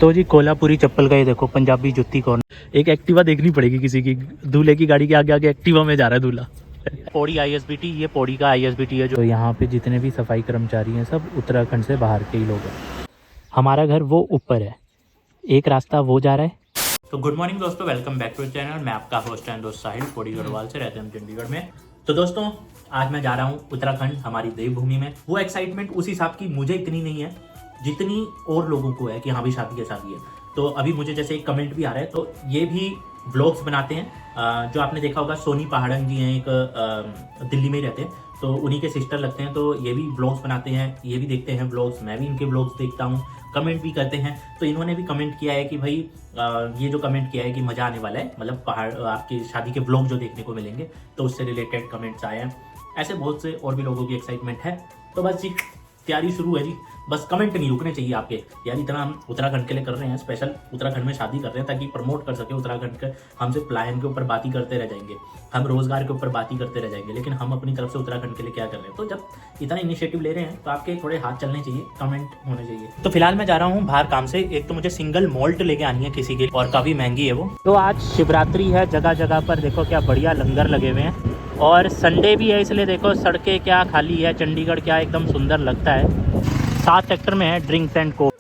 तो जी कोल्हापुरी चप्पल का ये देखो, पंजाबी जुत्ती कौन। एक एक्टिवा देखनी पड़ेगी किसी की, दूल्हे की गाड़ी के आगे आगे एक्टिवा में जा रहा है दूल्हा। पौड़ी आईएसबीटी, ये पौड़ी का आईएसबीटी है जो। तो यहाँ पे जितने भी सफाई कर्मचारी हैं सब उत्तराखंड से बाहर के ही लोग हैं। हमारा घर वो ऊपर है, एक रास्ता वो जा रहा है। तो गुड मॉर्निंग दोस्तों, वेलकम बैक टू चैनल। मैं आपका होस्ट एंड दोस्त साहिल, पौड़ी गढ़वाल से, रहते हैं चंडीगढ़ में। तो दोस्तों आज मैं जा रहा हूँ उत्तराखंड, हमारी देवभूमि में। वो एक्साइटमेंट उस हिसाब की मुझे इतनी नहीं है जितनी और लोगों को है कि हाँ भाई शादी है। तो अभी मुझे जैसे एक कमेंट भी आ रहा है, तो ये भी व्लॉग्स बनाते हैं। जो आपने देखा होगा सोनी पहाड़न जी हैं, एक दिल्ली में ही रहते हैं, तो उन्हीं के सिस्टर लगते हैं। तो ये भी व्लॉग्स बनाते हैं, ये भी देखते हैं व्लॉग्स, मैं भी इनके व्लॉग्स देखता हूँ, कमेंट भी करते हैं। तो इन्होंने भी कमेंट किया है कि भाई ये जो कमेंट किया है कि मज़ा आने वाला है, मतलब पहाड़ आपकी शादी के व्लॉग जो देखने को मिलेंगे, तो उससे रिलेटेड कमेंट्स आए हैं। ऐसे बहुत से और भी लोगों की एक्साइटमेंट है। तो बस जी तैयारी शुरू है जी, बस कमेंट नहीं रुकने चाहिए आपके। यार इतना हम उत्तराखंड के लिए कर रहे हैं, स्पेशल उत्तराखंड में शादी कर रहे हैं ताकि प्रमोट कर सके उत्तराखंड के। हमसे प्लान के ऊपर बात ही करते रह जाएंगे, हम रोजगार के ऊपर बात ही करते रह जाएंगे, लेकिन हम अपनी तरफ से उत्तराखंड के लिए क्या कर रहे हैं। तो जब इतना इनिशिएटिव ले रहे हैं तो आपके थोड़े हाथ चलने चाहिए, कमेंट होने चाहिए। तो फिलहाल मैं जा रहा हूँ बाहर काम से। एक तो मुझे सिंगल मॉल्ट लेके आनी है किसी के, और काफ़ी महंगी है वो। तो आज शिवरात्रि है, जगह जगह पर देखो क्या बढ़िया लंगर लगे हुए हैं, और संडे भी है, इसलिए देखो सड़कें क्या खाली है, चंडीगढ़ क्या एकदम सुंदर लगता है। 7 सेक्टर में है ड्रिंक्स एंड को।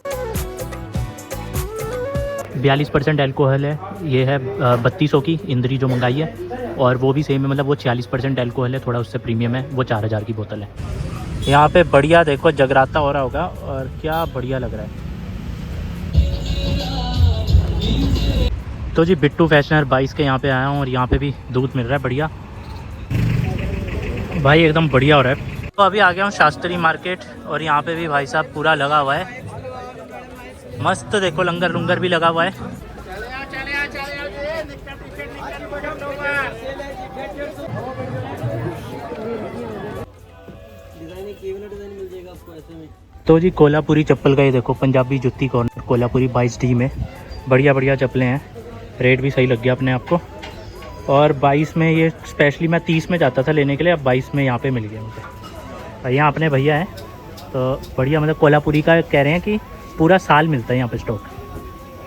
42% एल्कोहल है, ये है 3200 की इंद्री जो मंगाई है, और वो भी सेम है, मतलब वो 46% एल्कोहल है, थोड़ा उससे प्रीमियम है, वो 4000 की बोतल है। यहाँ पे बढ़िया देखो जगराता हो रहा होगा, और क्या बढ़िया लग रहा है। तो जी बिट्टू फैशनर 22 के यहाँ पे आया हूँ, और यहाँ पे भी दूध मिल रहा है बढ़िया भाई, एकदम बढ़िया हो रहा है। तो अभी आ गया हूँ शास्त्री मार्केट, और यहाँ पे भी भाई साहब पूरा लगा हुआ है, मस्त देखो लंगर लुंगर भी लगा हुआ है। तो जी कोल्हापुरी चप्पल का ये देखो, पंजाबी जुत्ती कौन, कोल्हापुरी 22D में बढ़िया बढ़िया चप्पलें हैं। रेट भी सही लग गया अपने आपको, और 22 में ये स्पेशली मैं 30 में जाता था लेने के लिए, अब 22 में यहाँ पे मिल गया मुझे। यहाँ अपने भैया हैं तो बढ़िया, मतलब कोल्हापुरी का कह रहे हैं कि पूरा साल मिलता है यहाँ पे स्टॉक।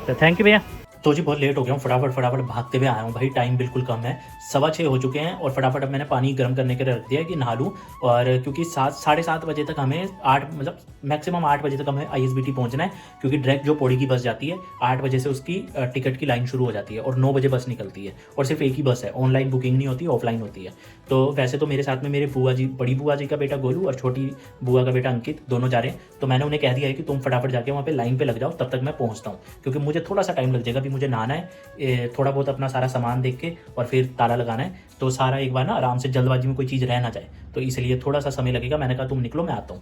तो थैंक यू भैया। तो जी बहुत लेट हो गया हूँ, फटाफट भागते हुए आया हूँ भाई, टाइम बिल्कुल कम है, 6:15 हो चुके हैं, और फटाफट अब मैंने पानी गर्म करने के लिए रख दिया है कि नहा लूँ। और क्योंकि 7-7:30 बजे तक हमें 8 मतलब मैक्सिमम 8 बजे तक हमें आईएसबीटी पहुँचना है, क्योंकि डायरेक्ट जो पौड़ी की बस जाती है 8 बजे से उसकी टिकट की लाइन शुरू हो जाती है, और 9 बजे बस निकलती है, और सिर्फ एक ही बस है, ऑनलाइन बुकिंग नहीं होती, ऑफलाइन होती है। तो वैसे तो मेरे साथ में मेरे बुआ जी, बड़ी बुआ जी का बेटा गोलू और छोटी बुआ का बेटा अंकित, दोनों जा रहे हैं। तो मैंने उन्हें कह दिया है कि तुम फटाफट जाके वहाँ पे लाइन पे लग जाओ, तब तक मैं पहुँचता हूँ, क्योंकि मुझे थोड़ा सा टाइम लग जाएगा। अभी मुझे नहाना है, थोड़ा बहुत अपना सारा सामान देख के, और फिर ताला लगाना है, तो सारा एक बार ना आराम से, जल्दबाजी में कोई चीज़ रह ना जाए, तो इसलिए थोड़ा सा समय लगेगा। मैंने कहा तुम निकलो, मैं आता हूँ।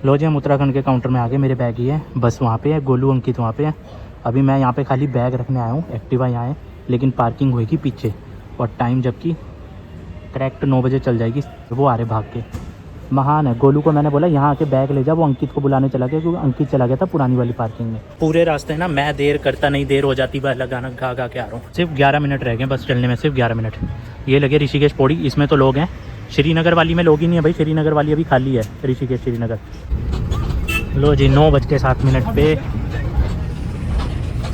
लो जी हम उत्तराखंड के काउंटर में आ गए, मेरे बैग ही है, बस वहाँ पे है, गोलू अंकित वहाँ पे है। अभी मैं यहाँ पे खाली बैग रखने आया हूँ, एक्टिवा यहाँ है, लेकिन पार्किंग होगी पीछे, और टाइम जबकि करेक्ट 9 बजे चल जाएगी। वो आ रहे भाग के, महान है। गोलू को मैंने बोला यहाँ आके बैग ले जा, वो अंकित को बुलाने चला गया, क्योंकि अंकित चला गया था पुरानी वाली पार्किंग में। पूरे रास्ते ना मैं देर करता नहीं, देर हो जाती, बस गाना गा के आ रहा हूँ। सिर्फ 11 मिनट रह गए बस चलने में, सिर्फ 11 मिनट। ये लगे ऋषिकेश पौड़ी, इसमें तो लोग हैं, श्रीनगर वाली में लोग ही नहीं है भाई, श्रीनगर वाली अभी खाली है, ऋषिकेश श्रीनगर। लो जी 9:07 पे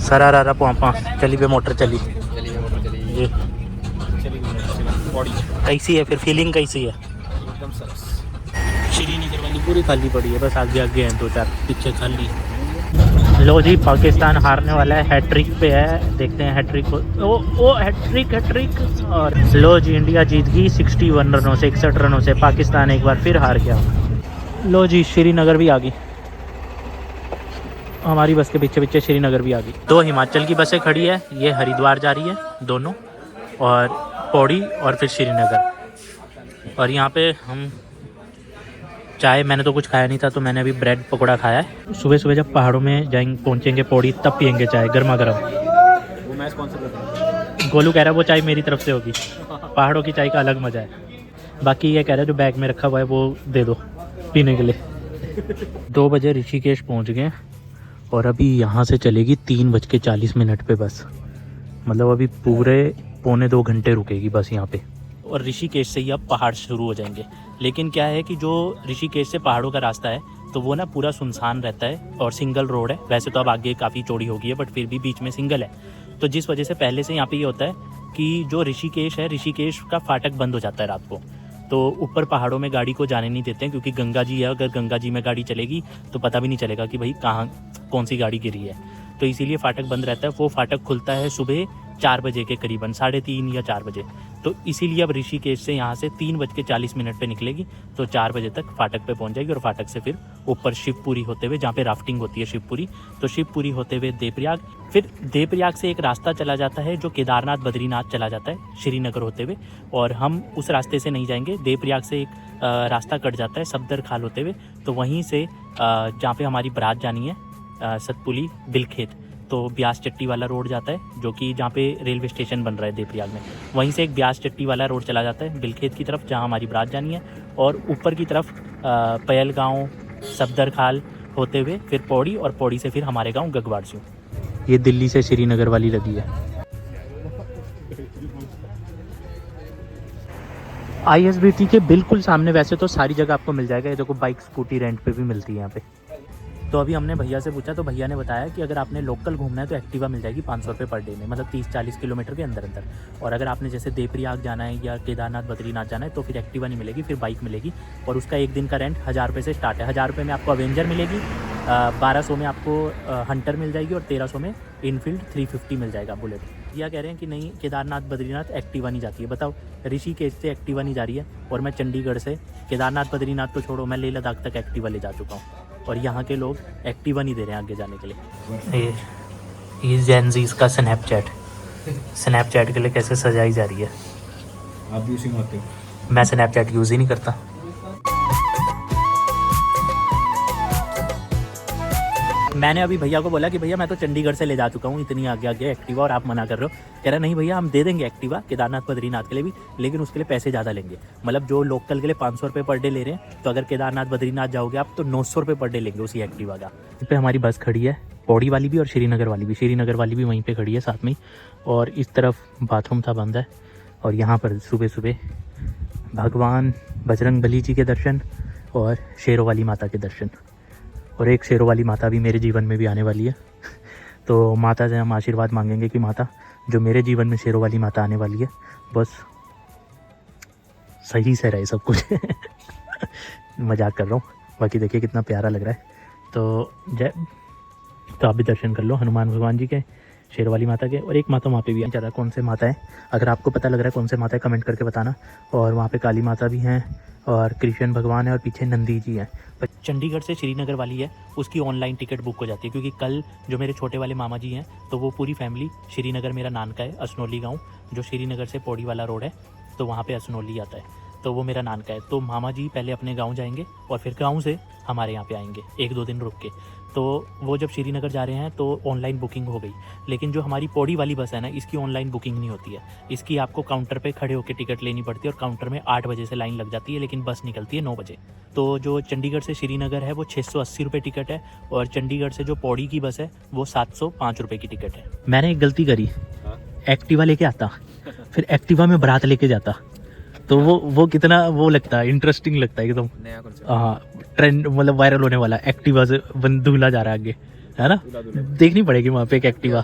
सरारा पापा चली पे मोटर चली। ये कैसी है फिर, फीलिंग कैसी है? एकदम सरस। श्रीनगर वाली पूरी खाली पड़ी है, बस आगे आगे हैं 2-4, पीछे खाली। लो जी पाकिस्तान हारने वाला है, हैट्रिक पे है, देखते हैं हैट्रिक। ओ हैट्रिक। और लो जी इंडिया जीत गई 61 रनों से, 61 रनों से। पाकिस्तान एक बार फिर हार गया। लो जी श्रीनगर भी आ गई, हमारी बस के पीछे पीछे श्रीनगर भी आ गई। 2 हिमाचल की बसें खड़ी है, ये हरिद्वार जा रही है दोनों, और पौड़ी और फिर श्रीनगर। और यहाँ पे हम चाय, मैंने तो कुछ खाया नहीं था, तो मैंने अभी ब्रेड पकौड़ा खाया है। सुबह सुबह जब पहाड़ों में जाएंगे, पहुँचेंगे पौड़ी, तब पियेंगे चाय गर्मा गर्म। वो मैं स्पॉन्सर कर रहा हूँ। गोलू कह रहा है वो चाय मेरी तरफ से होगी, पहाड़ों की चाय का अलग मज़ा है। बाकी ये कह रहा है जो बैग में रखा हुआ है वो दे दो पीने के लिए। 2 बजे ऋषिकेश पहुँच गए, और अभी यहाँ से चलेगी 3:40 पे बस, मतलब अभी पूरे 1.25-2 घंटे रुकेगी बस यहाँ पे। और ऋषिकेश से ही अब पहाड़ शुरू हो जाएंगे। लेकिन क्या है कि जो ऋषिकेश से पहाड़ों का रास्ता है, तो वो ना पूरा सुनसान रहता है और सिंगल रोड है। वैसे तो अब आगे काफ़ी चौड़ी हो गई है बट फिर भी बीच में सिंगल है। तो जिस वजह से पहले से यहाँ पे ये होता है कि जो ऋषिकेश है, ऋषिकेश का फाटक बंद हो जाता है रात को। तो ऊपर पहाड़ों में गाड़ी को जाने नहीं देते हैं क्योंकि गंगा जी है, अगर गंगा जी में गाड़ी चलेगी तो पता भी नहीं चलेगा कि भाई कहाँ कौन सी गाड़ी गिरी है। तो इसीलिए फाटक बंद रहता है। वो फाटक खुलता है सुबह 4 बजे के करीबन, 3:30 या 4 बजे। तो इसीलिए अब ऋषिकेश से यहाँ से 3:40 पे निकलेगी तो 4 बजे तक फाटक पे पहुँच जाएगी और फाटक से फिर ऊपर शिवपुरी होते हुए, जहाँ पे राफ्टिंग होती है शिवपुरी, तो शिवपुरी होते हुए देवप्रयाग। फिर देवप्रयाग से एक रास्ता चला जाता है जो केदारनाथ बद्रीनाथ चला जाता है श्रीनगर होते हुए, और हम उस रास्ते से नहीं जाएंगे। देवप्रयाग से एक रास्ता कट जाता है सफदर खाल होते हुए, तो वहीं से जहाँ पे हमारी बारात जानी है सतपुली बिलखेत, तो ब्यास चट्टी वाला रोड जाता है जो कि जहाँ पे रेलवे स्टेशन बन रहा है देवप्रयाग में, वहीं से एक ब्यास चट्टी वाला रोड चला जाता है बिलखेत की तरफ जहाँ हमारी बारात जानी है। और ऊपर की तरफ पयल गाँव, सफदर खाल होते हुए फिर पौड़ी, और पौड़ी से फिर हमारे गाँव गगवाड़सियों। ये दिल्ली से श्रीनगर वाली लगी है। ISBT के बिल्कुल सामने वैसे तो सारी जगह आपको मिल जाएगा। ये देखो बाइक स्कूटी रेंट पे भी मिलती है यहाँ पे। तो अभी हमने भैया से पूछा तो भैया ने बताया कि अगर आपने लोकल घूमना है तो एक्टिवा मिल जाएगी 500 रुपये पर डे में, मतलब 30-40 किलोमीटर के अंदर अंदर। और अगर आपने जैसे देवप्रयाग जाना है या केदारनाथ बद्रीनाथ जाना है तो फिर एक्टिवा नहीं मिलेगी, फिर बाइक मिलेगी। और उसका एक दिन का रेंट 1000 रुपये से स्टार्ट है। 1000 रुपये में आपको अवेंजर मिलेगी, 1200 में आपको हंटर मिल जाएगी और 1300 में इनफील्ड 350 मिल जाएगा बुलेट। भैया कह रहे हैं कि नहीं केदारनाथ बद्रीनाथ एक्टिवा नहीं जाती है। बताओ, ऋषिकेश से एक्टिवा नहीं जा रही है और मैं चंडीगढ़ से केदारनाथ बद्रीनाथ तो छोड़ो, मैं लेह लद्दाख तक एक्टिवा ले जा चुका हूँ और यहाँ के लोग एक्टिवा नहीं दे रहे हैं आगे जाने के लिए। ये जेनजीज का स्नैपचैट के लिए कैसे सजाई जा रही है। आप यूज नहीं करते? मैं स्नैपचैट यूज़ ही नहीं करता। मैंने अभी भैया को बोला कि भैया मैं तो चंडीगढ़ से ले जा चुका हूँ इतनी आगे आगे एक्टिवा और आप मना कर रहे हो। कह रहा नहीं भैया हम दे देंगे एक्टिवा केदारनाथ बद्रीनाथ के लिए भी, लेकिन उसके लिए पैसे ज़्यादा लेंगे। मतलब जो लोकल के लिए 500 रुपये पर डे ले रहे हैं, तो अगर केदारनाथ बद्रीनाथ जाओगे आप तो 900 रुपये पर डे लेंगे उसी एक्टिवा का। इस पर हमारी बस खड़ी है, पौड़ी वाली भी और श्रीनगर वाली भी। श्रीनगर वाली भी वहीं पर खड़ी है साथ में ही। और इस तरफ बाथरूम था बंद है, और यहाँ पर सुबह सुबह भगवान बजरंग बली जी के दर्शन और शेरों वाली माता के दर्शन। और एक शेरों वाली माता भी मेरे जीवन में भी आने वाली है, तो माता से हम आशीर्वाद मांगेंगे कि माता जो मेरे जीवन में शेरों वाली माता आने वाली है बस सही से रहे सब कुछ। मजाक कर रहा हूँ, बाकी देखिए कितना प्यारा लग रहा है। तो जय, तो आप भी दर्शन कर लो हनुमान भगवान जी के, शेरों वाली माता के, और एक माता वहाँ पे भी है। ज़्यादा कौन से माता है, अगर आपको पता लग रहा है कौन से माता है कमेंट करके बताना। और वहाँ पे काली माता भी हैं और कृष्ण भगवान है और पीछे नंदी जी हैं। पर चंडीगढ़ से श्रीनगर वाली है उसकी ऑनलाइन टिकट बुक हो जाती है, क्योंकि कल जो मेरे छोटे वाले मामा जी हैं तो वो पूरी फैमिली श्रीनगर, मेरा नानका है असनौली गाँव जो श्रीनगर से पौड़ी वाला रोड है तो वहाँ पर असनौली आता है, तो वो मेरा नानका है। तो मामा जी पहले अपने गाँव जाएंगे और फिर गाँव से हमारे यहाँ पे आएंगे 1-2 दिन रुक के। तो वो जब श्रीनगर जा रहे हैं तो ऑनलाइन बुकिंग हो गई, लेकिन जो हमारी पौड़ी वाली बस है ना इसकी ऑनलाइन बुकिंग नहीं होती है। इसकी आपको काउंटर पे खड़े होकर टिकट लेनी पड़ती है और काउंटर में 8 बजे से लाइन लग जाती है, लेकिन बस निकलती है 9 बजे। तो जो चंडीगढ़ से श्रीनगर है वो 680 रुपये टिकट है, और चंडीगढ़ से जो पौड़ी की बस है वो 705 रुपये की टिकट है। मैंने एक गलती करी, एक्टिवा लेके आता फिर एक्टिवा में बारात लेके जाता, तो वो कितना वो लगता है, इंटरेस्टिंग लगता है एकदम। हाँ, ट्रेंड मतलब वायरल होने वाला। एक्टिवा से दूल्हा जा रहा है आगे, है ना। देखनी पड़ेगी वहाँ पे एक एक्टिवा,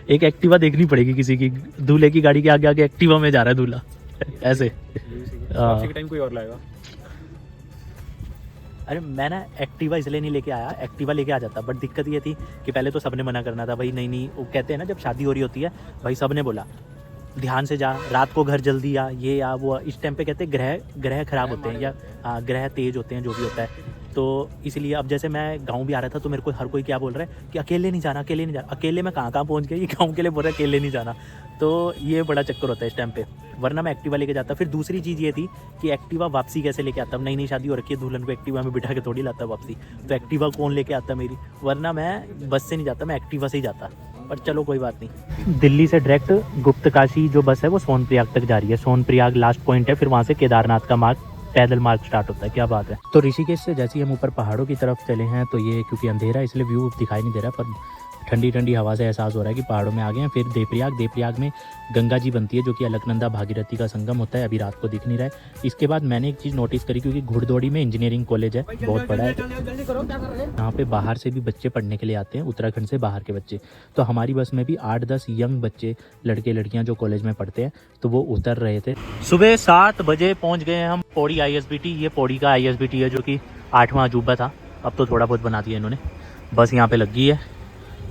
एक एक्टिवा देखनी पड़ेगी किसी की, दूल्हे की गाड़ी के आगे आगे एक्टिवा में जा रहा है दूल्हा ऐसे। टाइम कोई और लाएगा। अरे मैं ना एक्टिवा इसलिए नहीं लेके आया, एक्टिवा लेके आ जाता, बट दिक्कत ये थी कि पहले तो सबने मना करना था भाई नहीं। वो कहते हैं ना जब शादी हो रही होती है भाई सबने बोला ध्यान से जा, रात को घर जल्दी आ, ये या वो। इस टाइम पे कहते हैं ग्रह खराब होते हैं या ग्रह तेज होते हैं, जो भी होता है। तो इसलिए अब जैसे मैं गांव भी आ रहा था तो मेरे को हर कोई क्या बोल रहा है कि अकेले नहीं जाना, अकेले नहीं जाना। अकेले मैं कहाँ पहुँच गया, ये गाँव के लिए बोल रहा है अकेले नहीं जाना। तो ये बड़ा चक्कर होता है इस टाइम पे, वरना मैं एक्टिवा लेके जाता। फिर दूसरी चीज़ ये थी कि एक्टिवा वापसी कैसे लेके आता। नई शादी हो रखी है, दुल्हन को एक्टिवा में बिठा के थोड़ी लाता वापसी, तो एक्टिवा कौन लेके आता मेरी, वरना मैं बस से नहीं जाता, मैं एक्टिवा से ही जाता। पर चलो कोई बात नहीं। दिल्ली से डायरेक्ट गुप्तकाशी जो बस है वो सोनप्रयाग तक जा रही है। सोनप्रयाग लास्ट पॉइंट है, फिर वहाँ से केदारनाथ का मार्ग, पैदल मार्ग स्टार्ट होता है। क्या बात है। तो ऋषिकेश से जैसे ही हम ऊपर पहाड़ों की तरफ चले हैं तो ये क्योंकि अंधेरा इसलिए व्यू दिखाई नहीं दे रहा, पर ठंडी ठंडी हवा से एहसास हो रहा है कि पहाड़ों में आ गए हैं। फिर देवप्रयाग में गंगा जी बनती है जो कि अलकनंदा भागीरथी का संगम होता है, अभी रात को दिख नहीं रहा है। इसके बाद मैंने एक चीज़ नोटिस करी, क्योंकि घुड़दौड़ी में इंजीनियरिंग कॉलेज है, बहुत बड़ा है, यहाँ पे बाहर से भी बच्चे पढ़ने के लिए आते हैं, उत्तराखंड से बाहर के बच्चे। तो हमारी बस में भी 8-10 यंग बच्चे, लड़के लड़कियाँ जो कॉलेज में पढ़ते हैं, तो वो उतर रहे थे। सुबह 7 बजे पहुँच गए हम पौड़ी ISBT। ये पौड़ी का ISBT है जो कि 8वां अजूबा था, अब तो थोड़ा बहुत बना दिया इन्होंने। बस यहाँ पे लग गई है,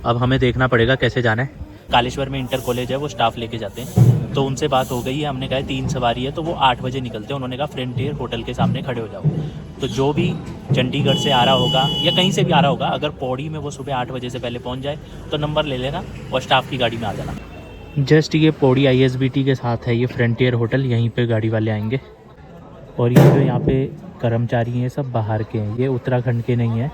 अब हमें देखना पड़ेगा कैसे जाना है। कालेश्वर में इंटर कॉलेज है, वो स्टाफ लेके जाते हैं, तो उनसे बात हो गई है। हमने कहा 3 सवारी है, तो वो 8 बजे निकलते हैं। उन्होंने कहा फ्रंटियर होटल के सामने खड़े हो जाओ। तो जो भी चंडीगढ़ से आ रहा होगा या कहीं से भी आ रहा होगा, अगर पौड़ी में वो सुबह 8 बजे से पहले पहुँच जाए तो नंबर ले लेना और स्टाफ की गाड़ी में आ जाना। जस्ट ये पौड़ी ISBT के साथ है ये फ्रंटियर होटल, यहीं पर गाड़ी वाले आएंगे। और ये जो यहाँ पे कर्मचारी हैं सब बाहर के हैं, ये उत्तराखंड के नहीं हैं।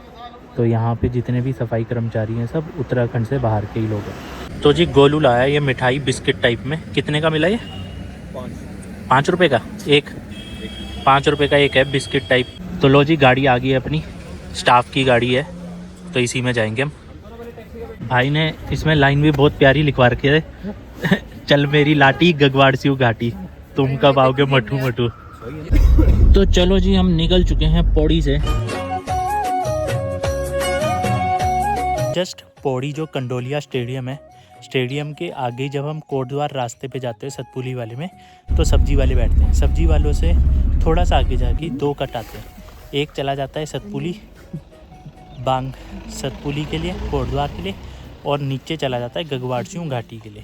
तो यहाँ पे जितने भी सफाई कर्मचारी हैं सब उत्तराखंड से बाहर के ही लोग हैं। तो जी गोलू लाया ये मिठाई बिस्किट टाइप में, कितने का मिला ये? 5 रुपये का एक, 5 रुपये का एक है बिस्किट टाइप। तो लो जी गाड़ी आ गई है अपनी, स्टाफ की गाड़ी है, तो इसी में जाएंगे हम। भाई ने इसमें लाइन भी बहुत प्यारी लिखवा रखी है चल मेरी लाटी गगवाड़ सिउ घाटी, तुम कब आओगे मठू मठू। तो चलो जी हम निकल चुके हैं पौड़ी से। जस्ट पौड़ी जो कंडोलिया स्टेडियम है, स्टेडियम के आगे जब हम कोटद्वार रास्ते पे जाते हैं सतपुली वाले में, तो सब्जी वाले बैठते हैं। सब्जी वालों से थोड़ा सा आगे जाके 2 कट आते हैं, एक चला जाता है सतपुली बांग सतपुली के लिए, कोटद्वार के लिए, और नीचे चला जाता है गगवाड़ सिउ घाटी के लिए।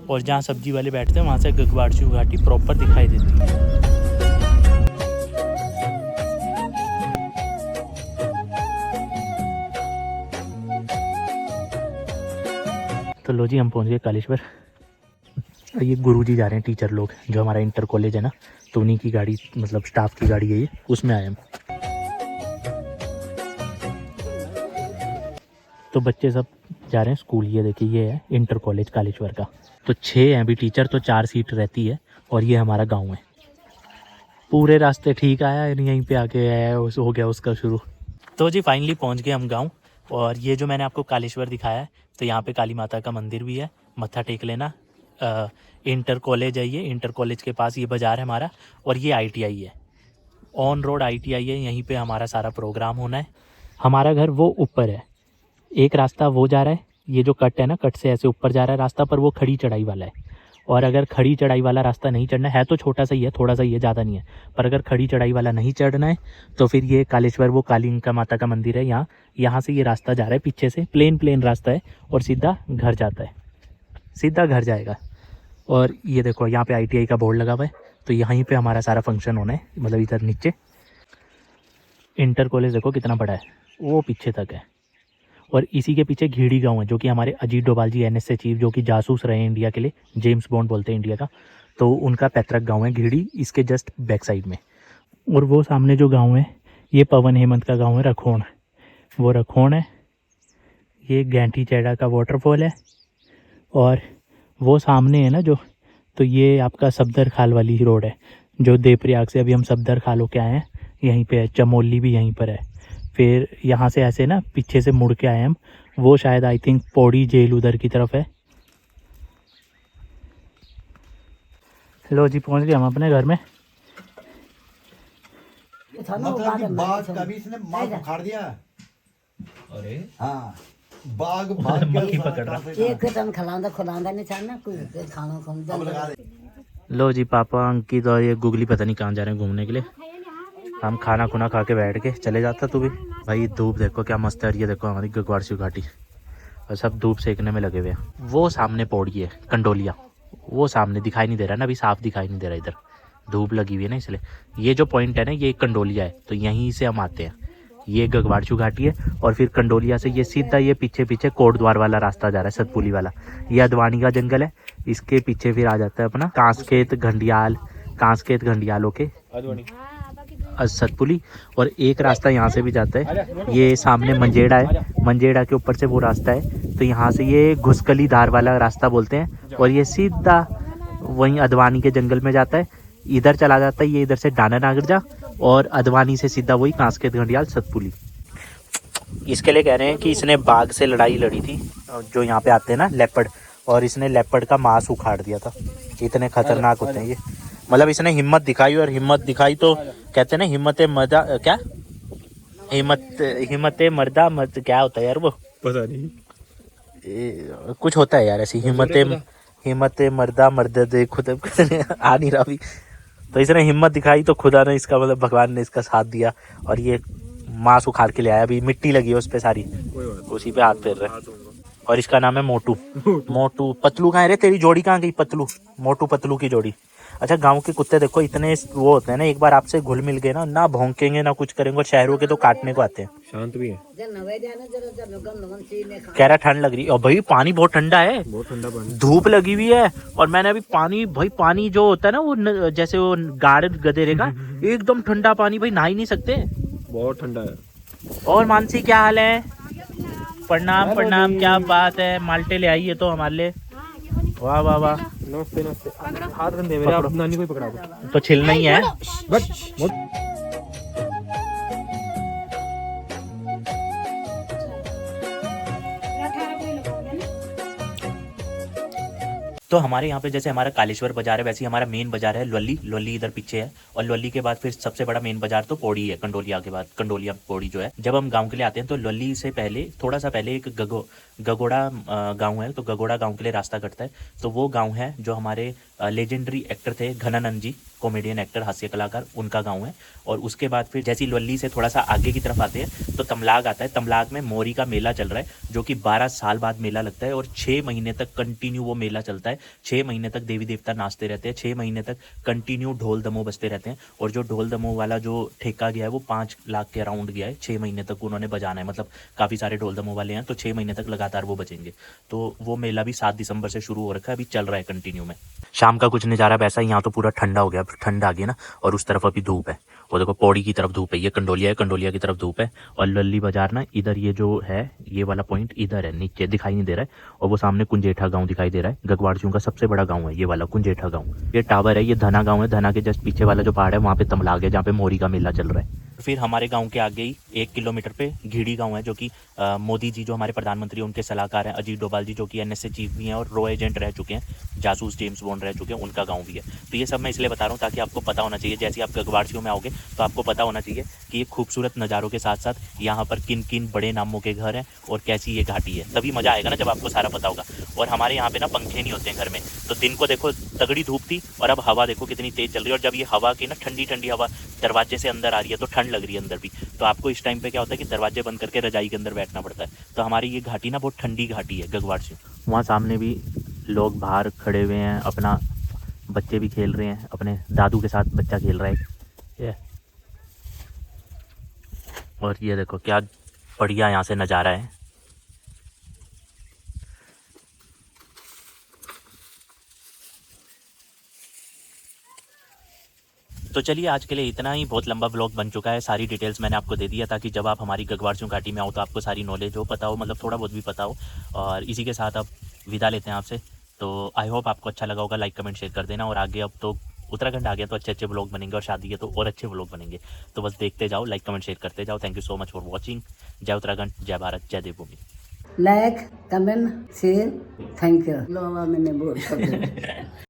और जहाँ सब्जी वाले बैठते हैं वहाँ से गगवाड़ सिउ घाटी प्रॉपर दिखाई देती है। तो लो जी हम पहुंच गए कालेश्वर। ये गुरुजी जा रहे हैं, टीचर लोग, जो हमारा इंटर कॉलेज है ना, तो उन्हीं की गाड़ी, मतलब स्टाफ की गाड़ी है ये, उसमें आए हम। तो बच्चे सब जा रहे हैं स्कूल। ये देखिए ये है इंटर कॉलेज कालेश्वर का। तो 6 हैं अभी टीचर, तो 4 सीट रहती है। और ये हमारा गाँव है। पूरे रास्ते ठीक आया, यहीं पे आके आया हो गया उसका शुरू। तो जी फाइनली पहुँच गए हम गाँव। और ये जो मैंने आपको कालेश्वर दिखाया है, तो यहाँ पे काली माता का मंदिर भी है, मत्था टेक लेना। इंटर कॉलेज है ये, इंटर कॉलेज के पास ये बाज़ार है हमारा। और ये ITI है, ऑन रोड ITI है, यहीं पे हमारा सारा प्रोग्राम होना है। हमारा घर वो ऊपर है, एक रास्ता वो जा रहा है, ये जो कट है ना, कट से ऐसे ऊपर जा रहा है रास्ता, पर वो खड़ी चढ़ाई वाला है। और अगर खड़ी चढ़ाई वाला रास्ता नहीं चढ़ना है, तो छोटा सा ही है, थोड़ा सा ही है, ज़्यादा नहीं है, पर अगर खड़ी चढ़ाई वाला नहीं चढ़ना है तो फिर ये कालेश्वर वो काली का माता का मंदिर है, यहाँ से ये रास्ता जा रहा है, पीछे से प्लेन रास्ता है, और सीधा घर जाता है, सीधा घर जाएगा। और ये देखो यहाँ पे ITI का बोर्ड लगा हुआ है, तो यहीं पे हमारा सारा फंक्शन होना है, मतलब इधर नीचे। इंटर कॉलेज देखो कितना बड़ा है, वो पीछे तक है। और इसी के पीछे घेड़ी गांव है, जो कि हमारे अजीत डोभाल जी NSA चीफ, जो कि जासूस रहे हैं इंडिया के लिए, जेम्स बॉन्ड बोलते हैं इंडिया का, तो उनका पैतृक गांव है घेड़ी, इसके जस्ट बैक साइड में। और वो सामने जो गांव है, ये पवन हेमंत का गांव है रखोण, वो रखोण है। ये गैंठी चैड़ा का वाटरफॉल है। और वो सामने है ना जो, तो ये आपका सफदर खाल वाली रोड है, जो देवप्रयाग से अभी हम सफदर खाल होके आए हैं, यहीं पे है। चमोली भी यहीं पर है। फिर यहाँ से ऐसे ना पीछे से मुड़ के आए हम, वो शायद आई थिंक पौड़ी जेल उधर की तरफ है। लो जी पहुँच गए हम अपने घर में। मतलब कि बाघ कभी इसने मार उखाड़ दिया। अरे हाँ, बाघ मक्खी पकड़ रहा। एक टन खिलांदा खुलांदा नहीं चाहना कोई खाना खाना। लो जी पापा अंकित और ये गुगली पता नहीं कहाँ जा रहे हैं घूमने के लिए। हम खाना खुना खा के बैठ के चले जाता। तू भी भाई, धूप देखो क्या मस्त है। और ये देखो हमारी गगवाड़ सिउ घाटी, और सब धूप सेकने में लगे हुए हैं। वो सामने पौड़ी है कंडोलिया, वो सामने दिखाई नहीं दे रहा ना, अभी साफ दिखाई नहीं दे रहा, इधर धूप लगी हुई है ना, इसलिए। ये जो पॉइंट है ना, ये कंडोलिया है, तो यहीं से हम आते हैं। ये गगवाड़ सिउ घाटी है, और फिर कंडोलिया से ये सीधा ये पीछे पीछे कोटद्वार वाला रास्ता जा रहा है, सतपुली वाला। ये अदवानी का जंगल है, इसके पीछे फिर आ जाता है अपना कांसखेत घंडियाल होके सतपुली। और एक रास्ता यहाँ से भी जाता है, ये सामने मंजेड़ा है, मंजेड़ा के ऊपर से वो रास्ता है, तो यहाँ से ये घुसकली धार वाला रास्ता बोलते हैं। और ये सीधा वहीं अदवानी के जंगल में जाता है, इधर चला जाता है ये, इधर से डाना नागरजा, और अदवानी से सीधा वही कांसखेत घंडियाल सतपुली। इसके लिए कह रहे हैं कि इसने बाघ से लड़ाई लड़ी थी, जो यहाँ पे आते हैं ना लेपर्ड, और इसने लेपर्ड का मांस उखाड़ दिया था। इतने खतरनाक होते हैं ये। मतलब इसने हिम्मत दिखाई, और हिम्मत दिखाई तो कहते हैं ना हिम्मत मर्दा, क्या हिम्मत मर्दा मत क्या होता है यार वो, पता नहीं कुछ होता है यार ऐसी हिम्मत मर्दा मर्द दे खुद आ नहीं रहा अभी। तो इसने हिम्मत दिखाई तो खुदा ने इसका मतलब भगवान ने इसका साथ दिया, और ये मांस उखाड़ के ले आया। अभी मिट्टी लगी है उस पे सारी, उसी पे हाथ फेर रहे हैं। और इसका नाम है मोटू। मोटू पतलू कहाँ है रे, तेरी जोड़ी कहाँ गई पतलू, मोटू पतलू की जोड़ी। अच्छा गांव के कुत्ते देखो इतने वो होते हैं ना, एक बार आपसे घुल मिल गए ना भौंकेंगे ना कुछ करेंगे, और शहरों के तो काटने को आते हैं। शांत भी है। कह रहा ठंड लग रही है, और भाई पानी बहुत ठंडा है, बहुत ठंडा पानी, धूप धूप लगी हुई है। और मैंने अभी पानी जो होता है ना वो जैसे वो गाढ़ गधेरे का एकदम ठंडा पानी, भाई नहा ही नहीं सकते, बहुत ठंडा है। और मानसी क्या हाल है? प्रणाम प्रणाम, क्या बात है, माल्टे ले आई है तो हमारे लिए, वाह वाह वाह। नमस्ते नमस्ते, हाथ रंधे मेरे, आप नानी को ही पकड़ा दो। तो छिलना ही है। तो हमारे यहाँ पे जैसे हमारा कालेश्वर बाजार है, वैसे ही हमारा मेन बाजार है लोली इधर पीछे है। और लोली के बाद फिर सबसे बड़ा मेन बाजार तो पौड़ी है, कंडोलिया के बाद, कंडोलिया पौड़ी जो है। जब हम गांव के लिए आते हैं तो लोली से पहले थोड़ा सा पहले एक गगोड़ा गांव है, तो गगोड़ा गांव के लिए रास्ता कटता है। तो वो गांव है जो हमारे लेजेंडरी एक्टर थे घनानंद जी, कॉमेडियन एक्टर, हास्य कलाकार, उनका गांव है। और उसके बाद फिर जैसी लोली से थोड़ा सा आगे की तरफ आते हैं तो तमलाग आता है। तमलाग में मोरी का मेला चल रहा है, जो कि 12 साल बाद मेला लगता है, और 6 महीने तक कंटिन्यू वो मेला चलता है। 6 महीने तक देवी देवता नाचते रहते हैं, 6 महीने तक कंटिन्यू ढोल दमो बजते रहते हैं। और जो ढोल दमो वाला जो ठेका गया है वो 5 लाख के अराउंड गया है। 6 महीने तक उन्होंने बजाना है, मतलब काफ़ी सारे ढोल दमो वाले हैं, तो 6 महीने तक लगातार वो बजेंगे। तो वो मेला भी 7 दिसंबर से शुरू हो रखा है, अभी चल रहा है कंटिन्यू में। शाम का कुछ नज़ारा वैसा ही, यहाँ तो पूरा ठंडा हो गया, ठंड आ गई ना, और उस तरफ अभी धूप है। वो देखो पौड़ी की तरफ धूप है, ये कंडोलिया है, कंडोलिया की तरफ धूप है। और लल्ली बाजार ना इधर, ये जो है ये वाला पॉइंट इधर है, नीचे दिखाई नहीं दे रहा है। और वो सामने कुंजेठा गांव दिखाई दे रहा है, गगवाड़ियों का सबसे बड़ा गांव है ये वाला कुंजेठा गांव। ये टावर है, ये धना गांव है, धना के जस्ट पीछे वाला जो पहाड़ है वहाँ पे तमलाग है, जहाँ पे मोरी का मेला चल रहा है। फिर हमारे गांव के आगे ही 1 किलोमीटर पे घीड़ी गांव है, जो कि मोदी जी जो हमारे प्रधानमंत्री उनके सलाहकार हैं, अजीत डोभाल जी जो कि NSA चीफ भी हैं और रो एजेंट रह चुके हैं, जासूस जेम्स बॉन्ड रह चुके हैं, उनका गांव भी है। तो ये सब मैं इसलिए बता रहा हूँ ताकि आपको पता होना चाहिए, जैसे आप गगवाड़ियों में आओगे तो आपको पता होना चाहिए कि ये खूबसूरत नज़ारों के साथ साथ यहाँ पर किन किन बड़े नामों के घर हैं और कैसी ये घाटी है। तभी मज़ा आएगा ना जब आपको सारा पता होगा। और हमारे यहाँ पे ना पंखे नहीं होते हैं घर में, तो दिन को देखो तगड़ी धूप थी, और अब हवा देखो कितनी तेज़ चल रही है। और जब ये हवा की ना ठंडी ठंडी हवा दरवाजे से अंदर आ रही है तो ठंड लग रही है अंदर भी। तो आपको इस टाइम पे क्या होता है कि दरवाजे बंद करके रजाई के अंदर बैठना पड़ता है। तो हमारी ये घाटी ना बहुत ठंडी घाटी है गगवाड़ियों। वहाँ सामने भी लोग बाहर खड़े हुए हैं, अपना बच्चे भी खेल रहे हैं, अपने दादू के साथ बच्चा खेल रहा है। और ये देखो क्या बढ़िया यहाँ से नज़ारा है। तो चलिए आज के लिए इतना ही, बहुत लंबा ब्लॉग बन चुका है। सारी डिटेल्स मैंने आपको दे दिया ताकि जब आप हमारी गगवाड़ियों घाटी में आओ तो आपको सारी नॉलेज हो, पता हो, मतलब थोड़ा बहुत भी पता हो। और इसी के साथ अब विदा लेते हैं आपसे। तो आई होप आपको अच्छा लगा होगा, लाइक कमेंट शेयर कर देना। और आगे अब तो उत्तराखंड आ गया तो अच्छे अच्छे ब्लॉग बनेंगे, और शादी है तो और अच्छे ब्लॉग बनेंगे। तो बस देखते जाओ, लाइक कमेंट शेयर करते जाओ। Thank you so much for watching. जय उत्तराखंड, जय भारत, जय Devbhoomi. Like comment share, thank you. लो मैंने बोल